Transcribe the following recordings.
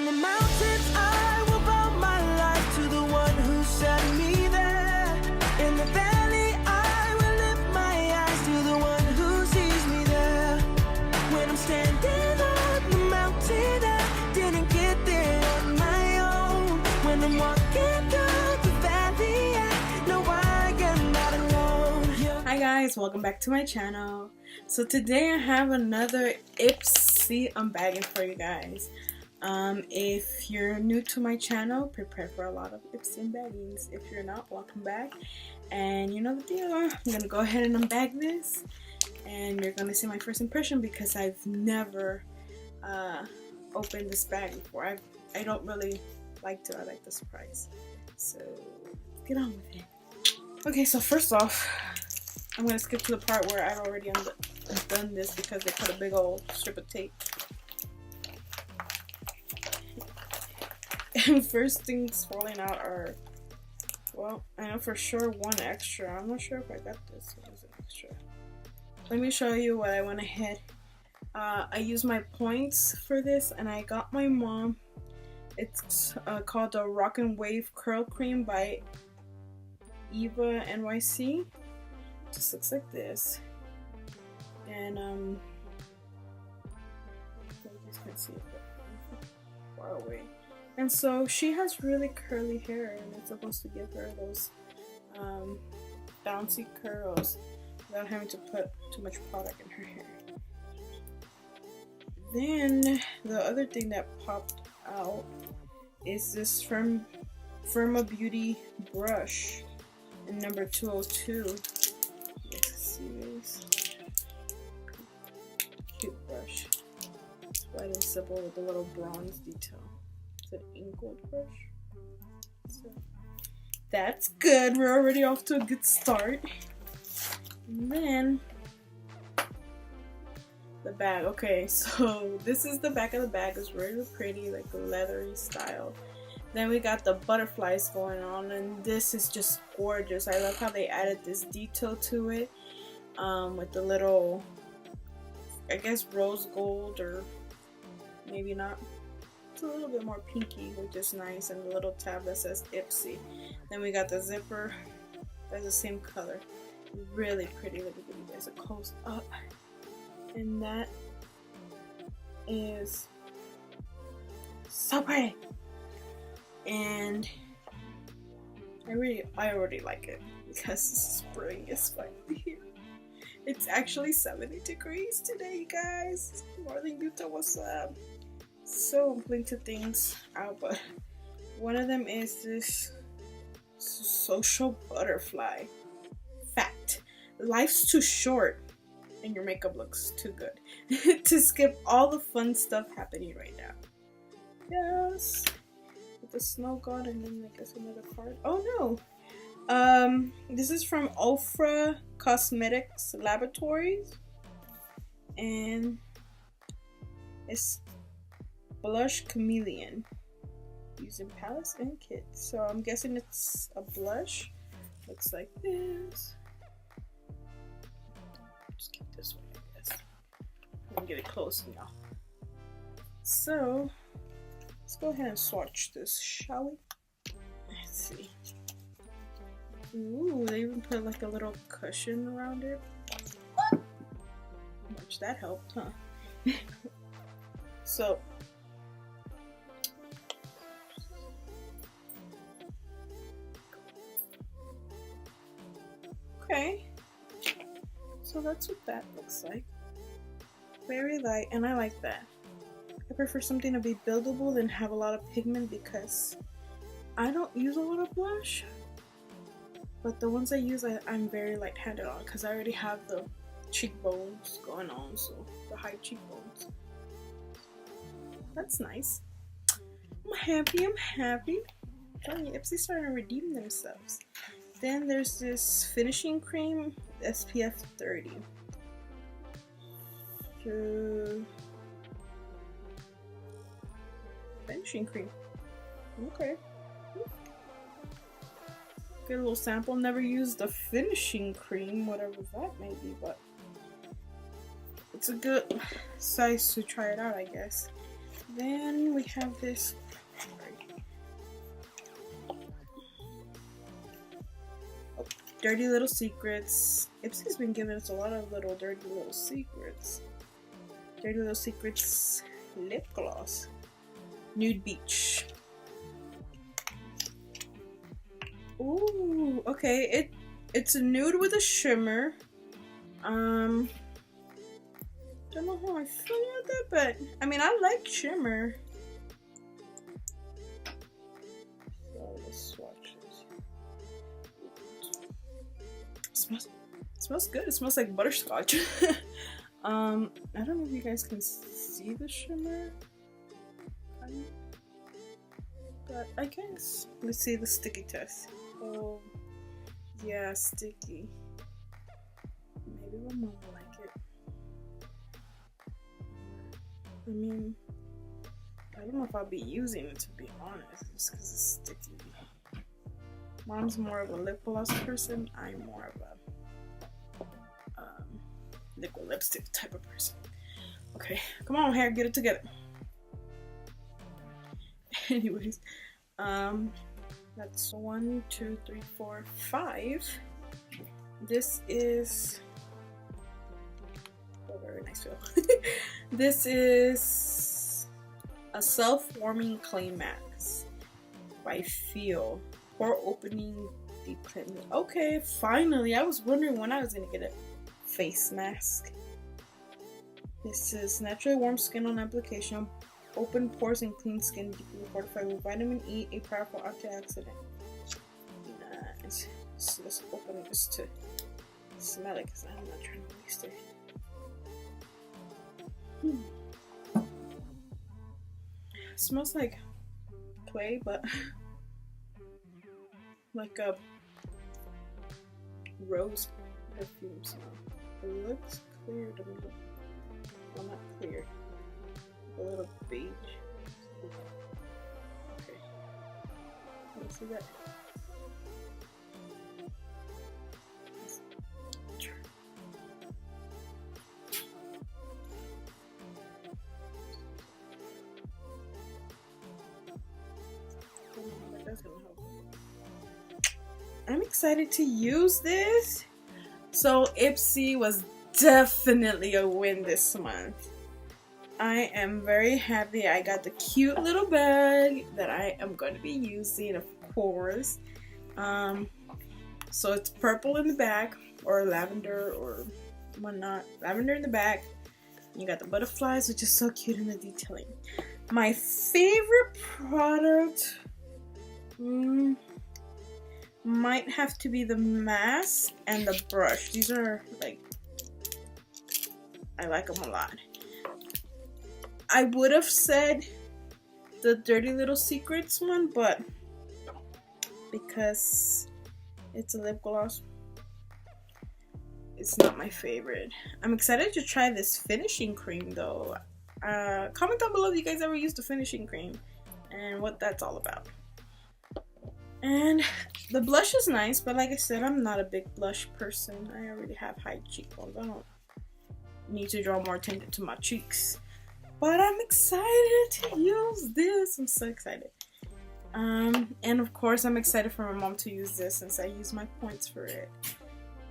the mountains I will bow my life to the one who sent me there. In the valley I will lift my eyes to the one who sees me there. When I'm standing on the mountain I didn't get there on my own. When I'm walking through the valley I know I am not alone. Hi guys, welcome back to my channel. So today I have another Ipsy Unbagging for you guys. If you're new to my channel, prepare for a lot of Ipsy Unbaggings. If you're not, welcome back. And you know the deal, I'm gonna go ahead and unbag this, and you're gonna see my first impression because I've never opened this bag before. I don't really like to. I like the surprise. So let's get on with it. Okay, so first off, I'm gonna skip to the part where I've already done this because they put a big old strip of tape. And first things falling out are, well, I know for sure one extra. I'm not sure if I got this. It was an extra. Let me show you what I went ahead. I used my points for this, and I got my mom. It's called the Rock and Wave Curl Cream by Eva NYC. Just looks like this, and you guys can see it far away. And so she has really curly hair, and it's supposed to give her those bouncy curls without having to put too much product in her hair. Then the other thing that popped out is this Firma Beauty brush in number 202. You can see this cute brush. It's white and simple with a little bronze detail. It's an ink gold brush. So that's good. We're already off to a good start. And then the bag. Okay, so this is the back of the bag. It's really pretty, like a leathery style. Then we got the butterflies going on, and this is just gorgeous. I love how they added this detail to it with the little, I guess, rose gold, or maybe not. It's a little bit more pinky, which is nice, and the little tab that says Ipsy. Then we got the zipper. That's the same color. Really pretty. Let me give you guys a close up. And that is so pretty. And I already like it because spring is finally here. It's actually 70 degrees today, you guys. Northern Utah, what's up? So I'm pulling two things out, but one of them is this social butterfly. Fact: life's too short and your makeup looks too good to skip all the fun stuff happening right now. Yes. With the snow god, and then I guess another card. Oh no! This is from Ofra Cosmetics Laboratories, and it's Blush Chameleon using palettes and kits. So I'm guessing it's a blush. Looks like this. Just keep this one, I guess. Let me get it close now. So let's go ahead and swatch this, shall we? Let's see. Ooh, they even put like a little cushion around it. Much that helped, huh? So okay, so that's what that looks like. Very light, and I like that. I prefer something to be buildable than have a lot of pigment because I don't use a lot of blush. But the ones I use, I'm very light-handed on because I already have the cheekbones going on, so the high cheekbones. That's nice. I'm happy. I'm telling you, Ipsy's starting to redeem themselves. Then there's this finishing cream, SPF 30. Finishing cream. Okay. Get a little sample. Never used the finishing cream, whatever that may be, but it's a good size to try it out, I guess. Then we have this. Oh, Dirty Little Secrets. Ipsy's been giving us a lot of little dirty little secrets. Dirty Little Secrets lip gloss. Nude Beach. Ooh, okay. It's a nude with a shimmer. Don't know how I feel about that, but I mean, I like shimmer. So let's swatch this. It smells good. It smells like butterscotch. I don't know if you guys can see the shimmer, but I guess. Let's see the sticky test. Oh, yeah, sticky. Maybe my mom will like it. I mean, I don't know if I'll be using it, to be honest, just because it's sticky. Mom's more of a lip gloss person. I'm more of a liquid lipstick type of person. Okay, come on, hair, get it together. Anyways, that's 1, 2, 3, 4, 5. This is a very nice feel. This is a self-warming clay mask by Feel. Pore opening deep cleansing. Okay, finally. I was wondering when I was gonna get a face mask. This is naturally warm skin on application. Open pores and clean skin, deeply fortified with vitamin E, a powerful antioxidant. Nice. So let's open this to smell it because I'm not trying to waste it. It smells like clay, but like a rose perfume smell. It looks clear to me. Well, not clear. A little beige. Okay. Can you see that? I'm excited to use this. So Ipsy was definitely a win this month. I am very happy. I got the cute little bag that I am going to be using, of course. So it's purple in the back, or lavender, or whatnot. Lavender in the back. You got the butterflies, which is so cute in the detailing. My favorite product might have to be the mask and the brush. These are like, I like them a lot. I would have said the Dirty Little Secrets one, but because it's a lip gloss, it's not my favorite. I'm excited to try this finishing cream though. Comment down below if you guys ever used a finishing cream and what that's all about. And the blush is nice, but like I said, I'm not a big blush person. I already have high cheekbones. I don't need to draw more attention to my cheeks. But I'm excited to use this. I'm so excited. And of course, I'm excited for my mom to use this since I use my points for it.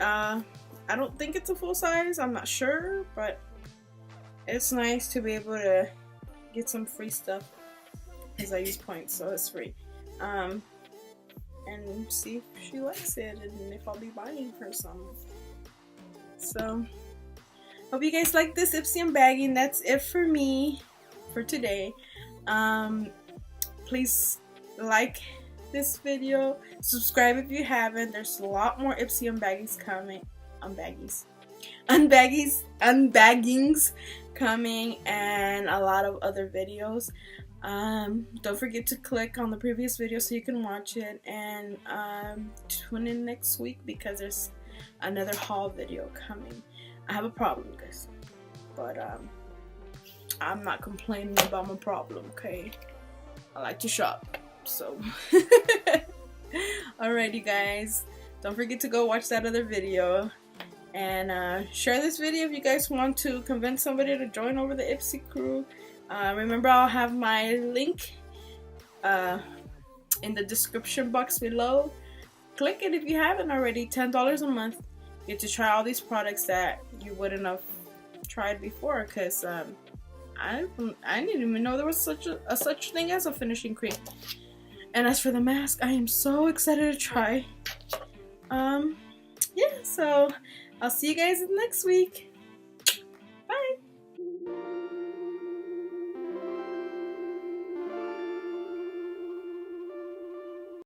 I don't think it's a full size. I'm not sure, but it's nice to be able to get some free stuff because I use points, so it's free. And see if she likes it and if I'll be buying her some. So, hope you guys like this Ipsy Unbagging. That's it for me for today. Please like this video, subscribe if you haven't. There's a lot more Ipsy Unbaggings coming. Unbaggings coming, and a lot of other videos. Don't forget to click on the previous video so you can watch it, and tune in next week because there's another haul video coming. I have a problem, guys, but I'm not complaining about my problem, okay? I like to shop, so alright, you guys, don't forget to go watch that other video, and share this video if you guys want to convince somebody to join over the Ipsy crew. Remember, I'll have my link in the description box below. Click it if you haven't already. $10 a month. You get to try all these products that you wouldn't have tried before, because I didn't even know there was such thing as a finishing cream. And as for the mask, I am so excited to try. Yeah, so I'll see you guys next week.